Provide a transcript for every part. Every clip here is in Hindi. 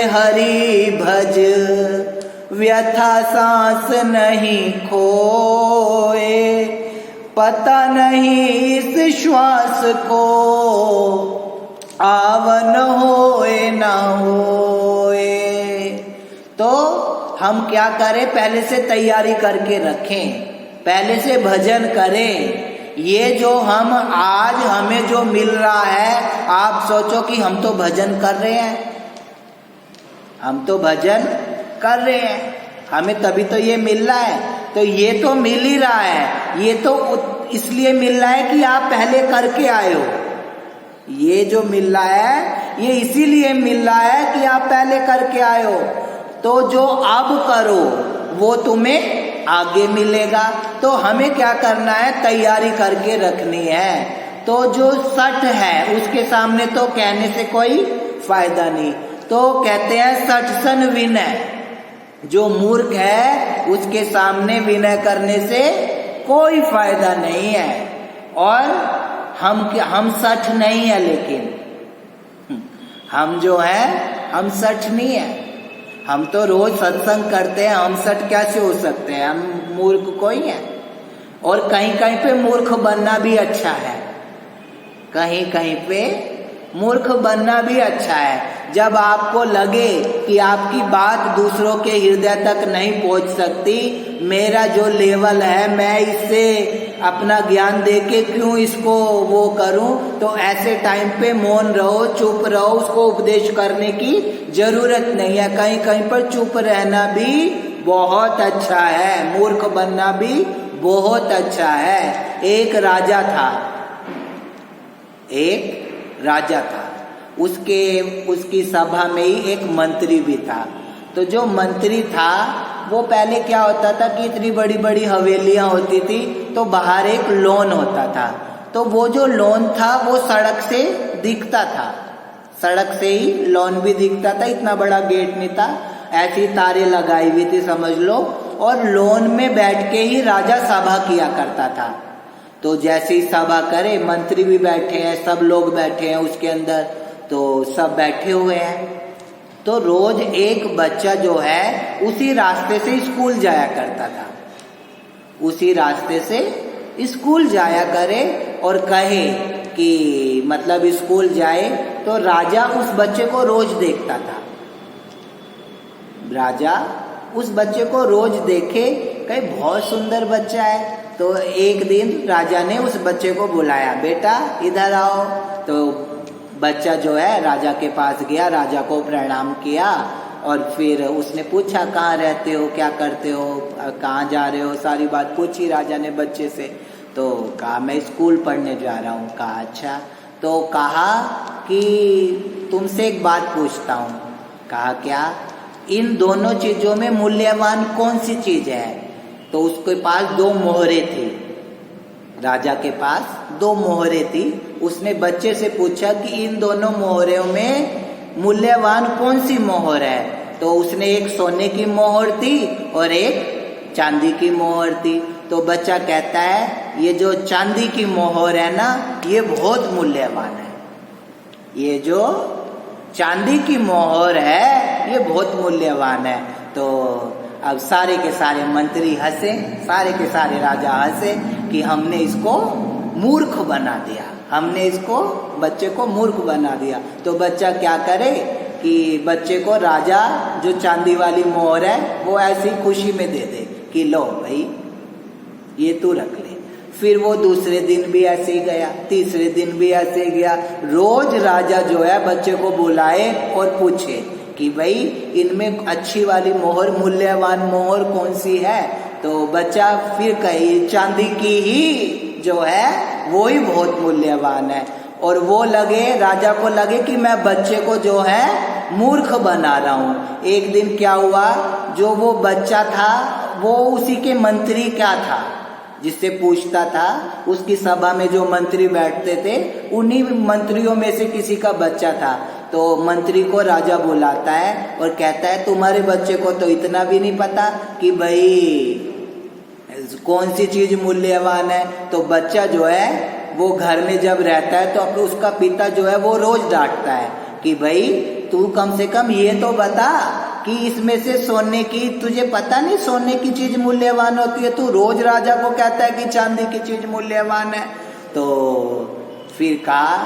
हरि भज व्यथा सांस नहीं खोए, पता नहीं इस श्वास को आवन होए ना होए। तो हम क्या करें, पहले से तैयारी करके रखें, पहले से भजन करें। ये जो हम आज हमें जो मिल रहा है, आप सोचो कि हम तो भजन कर रहे हैं, हम तो भजन कर रहे हैं, हमें तभी तो ये मिल रहा है। तो ये तो मिल ही रहा है, ये तो इसलिए मिल रहा है कि आप पहले करके आए हो। ये जो मिल रहा है ये इसीलिए मिल रहा है कि आप पहले करके आए हो। तो जो अब करो वो तुम्हें आगे मिलेगा। तो हमें क्या करना है, तैयारी करके रखनी है। तो जो सठ है उसके सामने तो कहने से कोई फायदा नहीं। तो कहते हैं सठ सन विनय, जो मूर्ख है उसके सामने विनय करने से कोई फायदा नहीं है। और हम सठ नहीं है, लेकिन हम जो है हम सठ नहीं है। हम तो रोज सत्संग करते हैं, हम सठ कैसे हो सकते हैं, हम मूर्ख कोई है। और कहीं कहीं पे मूर्ख बनना भी अच्छा है, कहीं कहीं पे मूर्ख बनना भी अच्छा है। जब आपको लगे कि आपकी बात दूसरों के हृदय तक नहीं पहुंच सकती, मेरा जो लेवल है मैं इससे अपना ज्ञान देके क्यों इसको वो करूं, तो ऐसे टाइम पे मौन रहो, चुप रहो। उसको उपदेश करने की जरूरत नहीं है। कहीं कहीं पर चुप रहना भी बहुत अच्छा है, मूर्ख बनना भी बहुत अच्छा है। एक राजा था, उसकी सभा में ही एक मंत्री भी था। तो जो मंत्री था वो पहले क्या होता था कि इतनी बड़ी बड़ी हवेलियां होती थी, तो बाहर एक लॉन होता था। तो वो जो लॉन था वो सड़क से दिखता था, सड़क से ही लॉन भी दिखता था। इतना बड़ा गेट नहीं था, ऐसी तारें लगाई हुई थी समझ लो। और लॉन में बैठ के ही राजा सभा किया करता था। तो जैसे ही सभा करे, मंत्री भी बैठे हैं, सब लोग बैठे हैं उसके अंदर, तो सब बैठे हुए हैं। तो रोज एक बच्चा जो है उसी रास्ते से स्कूल जाया करता था, उसी रास्ते से स्कूल जाया करे और कहे कि मतलब स्कूल जाए। तो राजा उस बच्चे को रोज देखता था, राजा उस बच्चे को रोज देखे, कहे बहुत सुंदर बच्चा है। तो एक दिन राजा ने उस बच्चे को बुलाया, बेटा इधर आओ। तो बच्चा जो है राजा के पास गया, राजा को प्रणाम किया और फिर उसने पूछा कहाँ रहते हो, क्या करते हो, कहाँ जा रहे हो, सारी बात पूछी राजा ने बच्चे से। तो कहा मैं स्कूल पढ़ने जा रहा हूँ। कहा अच्छा। तो कहा कि तुमसे एक बात पूछता हूँ। कहा क्या? इन दोनों चीजों में मूल्यवान कौन सी चीज है? तो उसके पास दो मोहरे थी, राजा के पास दो मोहरे थी। उसने बच्चे से पूछा कि इन दोनों मोहरों में मूल्यवान कौन सी मोहर है? तो उसने एक सोने की मोहर थी और एक चांदी की मोहर थी। तो बच्चा कहता है ये जो चांदी की मोहर है ना, ये बहुत मूल्यवान है। ये जो चांदी की मोहर है ये बहुत मूल्यवान है। तो अब सारे के सारे मंत्री हंसे, सारे के सारे राजा हंसे कि हमने इसको मूर्ख बना दिया, हमने इसको बच्चे को मूर्ख बना दिया। तो बच्चा क्या करे कि बच्चे को राजा जो चांदी वाली मोहर है वो ऐसी खुशी में दे दे कि लो भाई ये तू रख ले। फिर वो दूसरे दिन भी ऐसे ही गया, तीसरे दिन भी ऐसे ही गया। रोज राजा जो है बच्चे को बुलाए और पूछे कि भाई इनमें अच्छी वाली मोहर, मूल्यवान मोहर कौन सी है? तो बच्चा फिर कही चांदी की ही जो है वो ही बहुत मूल्यवान है। और वो लगे, राजा को लगे कि मैं बच्चे को जो है मूर्ख बना रहा हूँ। एक दिन क्या हुआ, जो वो बच्चा था वो उसी के मंत्री क्या था जिससे पूछता था, उसकी सभा में जो मंत्री बैठते थे उन्हीं मंत्रियों में से किसी का बच्चा था। तो मंत्री को राजा बुलाता है और कहता है तुम्हारे बच्चे को तो इतना भी नहीं पता कि भाई कौन सी चीज मूल्यवान है। तो बच्चा जो है वो घर में जब रहता है तो उसका पिता जो है वो रोज डांटता है कि भाई तू कम से कम ये तो बता कि इसमें से सोने की, तुझे पता नहीं सोने की चीज मूल्यवान होती है, तू रोज राजा को कहता है कि चांदी की चीज मूल्यवान है। तो फिर कहा,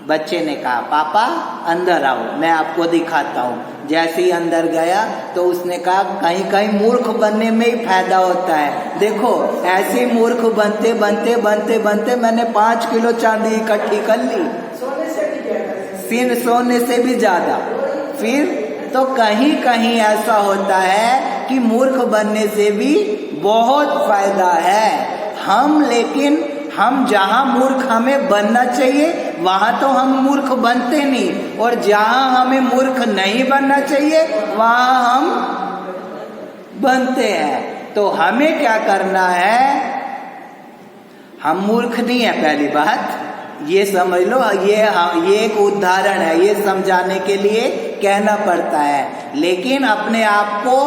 बच्चे ने कहा पापा अंदर आओ, मैं आपको दिखाता हूँ। जैसे ही अंदर गया तो उसने कहा कहीं कहीं मूर्ख बनने में ही फायदा होता है। देखो ऐसे मूर्ख बनते बनते बनते बनते मैंने 5 किलो चांदी इकट्ठी कर ली, सोने से भी ज्यादा। फिर तो कहीं कहीं ऐसा होता है कि मूर्ख बनने से भी बहुत फायदा है। लेकिन हम जहाँ मूर्ख हमें बनना चाहिए वहां तो हम मूर्ख बनते नहीं, और जहाँ हमें मूर्ख नहीं बनना चाहिए वहां हम बनते हैं। तो हमें क्या करना है, हम मूर्ख नहीं है, पहली बात ये समझ लो। ये एक उदाहरण है, ये समझाने के लिए कहना पड़ता है। लेकिन अपने आप को,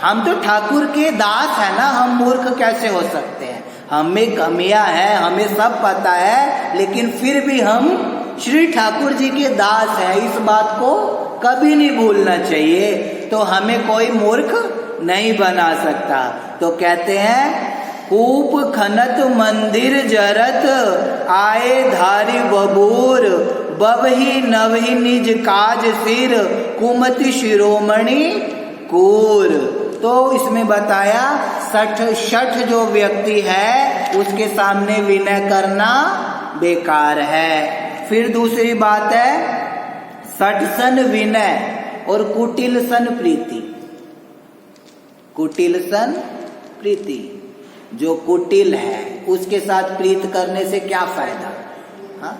हम तो ठाकुर के दास है ना, हम मूर्ख कैसे हो सकते हैं? हमें कमियां हैं, हमें सब पता है, लेकिन फिर भी हम श्री ठाकुर जी के दास हैं। इस बात को कभी नहीं भूलना चाहिए। तो हमें कोई मूर्ख नहीं बना सकता। तो कहते हैं, कूप खनत मंदिर जरत आए धारी बबूर, बबही नवही निज काज सिर कुमति शिरोमणि कूर। तो इसमें बताया शठ जो व्यक्ति है उसके सामने विनय करना बेकार है। फिर दूसरी बात है, सठ सन विनय और कुटिल सन प्रीति। कुटिल सन प्रीति, जो कुटिल है उसके साथ प्रीत करने से क्या फायदा? हाँ,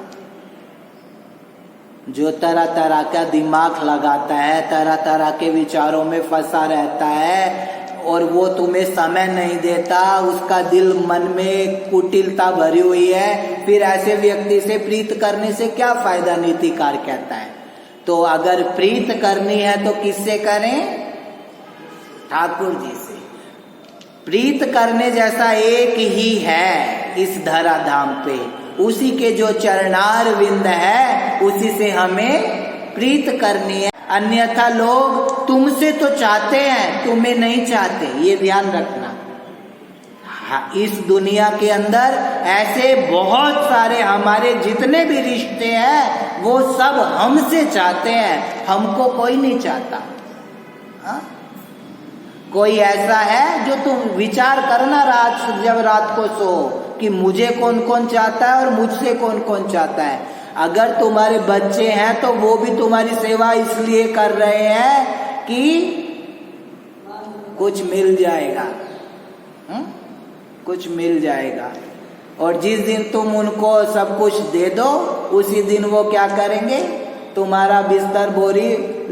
जो तरह तरह का दिमाग लगाता है, तरह तरह के विचारों में फंसा रहता है और वो तुम्हें समय नहीं देता, उसका दिल मन में कुटिलता भरी हुई है, फिर ऐसे व्यक्ति से प्रीत करने से क्या फायदा? नीतिकार कहता है। तो अगर प्रीत करनी है तो किससे करें? ठाकुर जी से। प्रीत करने जैसा एक ही है इस धराधाम पे, उसी के जो चरणार विंद है उसी से हमें प्रीत करनी है। अन्यथा लोग तुमसे तो चाहते हैं, तुम्हें नहीं चाहते, ये ध्यान रखना। इस दुनिया के अंदर ऐसे बहुत सारे हमारे जितने भी रिश्ते हैं वो सब हमसे चाहते हैं, हमको कोई नहीं चाहता। हाँ? कोई ऐसा है जो तुम विचार करना जब रात को सो कि मुझे कौन कौन चाहता है और मुझसे कौन कौन चाहता है। अगर तुम्हारे बच्चे हैं तो वो भी तुम्हारी सेवा इसलिए कर रहे हैं कि कुछ मिल जाएगा, कुछ मिल जाएगा। और जिस दिन तुम उनको सब कुछ दे दो उसी दिन वो क्या करेंगे? तुम्हारा बिस्तर बोरी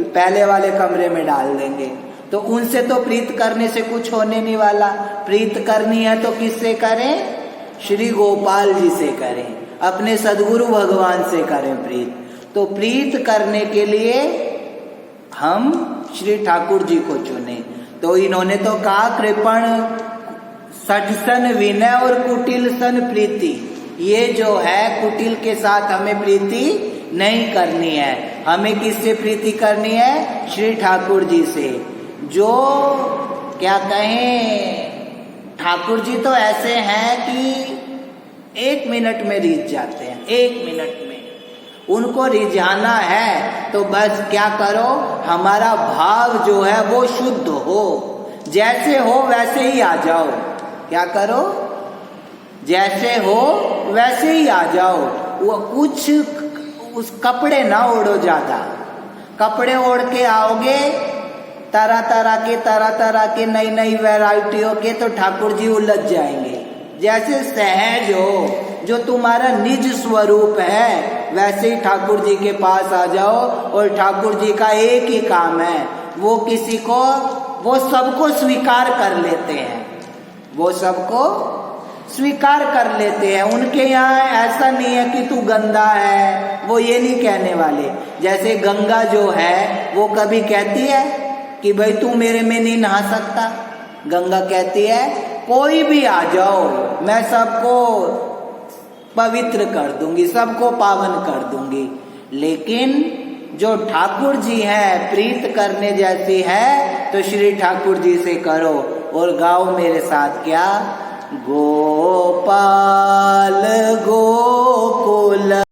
पहले वाले कमरे में डाल देंगे। तो उनसे तो प्रीत करने से कुछ होने नहीं वाला। प्रीत करनी है तो किससे करें? श्री गोपाल जी से करें, अपने सदगुरु भगवान से करें प्रीत। तो प्रीत करने के लिए हम श्री ठाकुर जी को चुने। तो इन्होंने तो कहा, कृपण सठ सन विनय और कुटिल सन प्रीति। ये जो है कुटिल के साथ हमें प्रीति नहीं करनी है, हमें किससे प्रीति करनी है? श्री ठाकुर जी से। जो क्या कहें, ठाकुर जी तो ऐसे हैं कि 1 मिनट में रिझ जाते हैं। 1 मिनट में उनको रिझाना है तो बस क्या करो, हमारा भाव जो है वो शुद्ध हो, जैसे हो वैसे ही आ जाओ। क्या करो? जैसे हो वैसे ही आ जाओ। वो कुछ उस कपड़े ना ओढ़ो ज्यादा। कपड़े ओढ़ के आओगे तरह तरह के नई नई वैरायटियों के, तो ठाकुर जी उलझ जाएंगे। जैसे सहज हो, जो तुम्हारा निज स्वरूप है, वैसे ही ठाकुर जी के पास आ जाओ। और ठाकुर जी का एक ही काम है, वो किसी को, वो सबको स्वीकार कर लेते हैं, वो सबको स्वीकार कर लेते हैं। उनके यहाँ ऐसा नहीं है कि तू गंदा है, वो ये नहीं कहने वाले। जैसे गंगा जो है वो कभी कहती है कि भाई तू मेरे में नहीं नहा सकता। गंगा कहती है कोई भी आ जाओ, मैं सबको पवित्र कर दूंगी, सबको पावन कर दूंगी। लेकिन जो ठाकुर जी हैं प्रीत करने जैसी है तो श्री ठाकुर जी से करो और गाओ मेरे साथ क्या, गोपाल